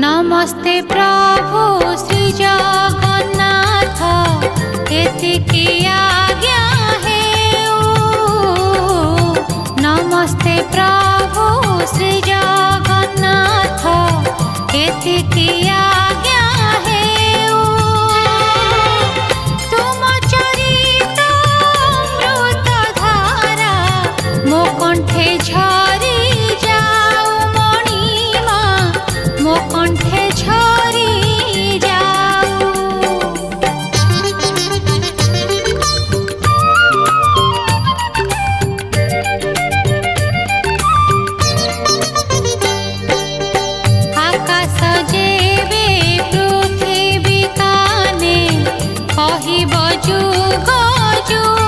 नमस्ते प्रभु श्री जगन्नाथ एतिकी आज्ञा हेउ। नमस्ते प्रभु श्री जगन्नाथ एतिकी आज्ञा हेउ। तुम चरित अमृत धारा मो कंठे झरी जाऊ मणिमा मो कंठे झरी जाऊ। आकाश जेबे पृथ्वी काने कहिब जुग जुग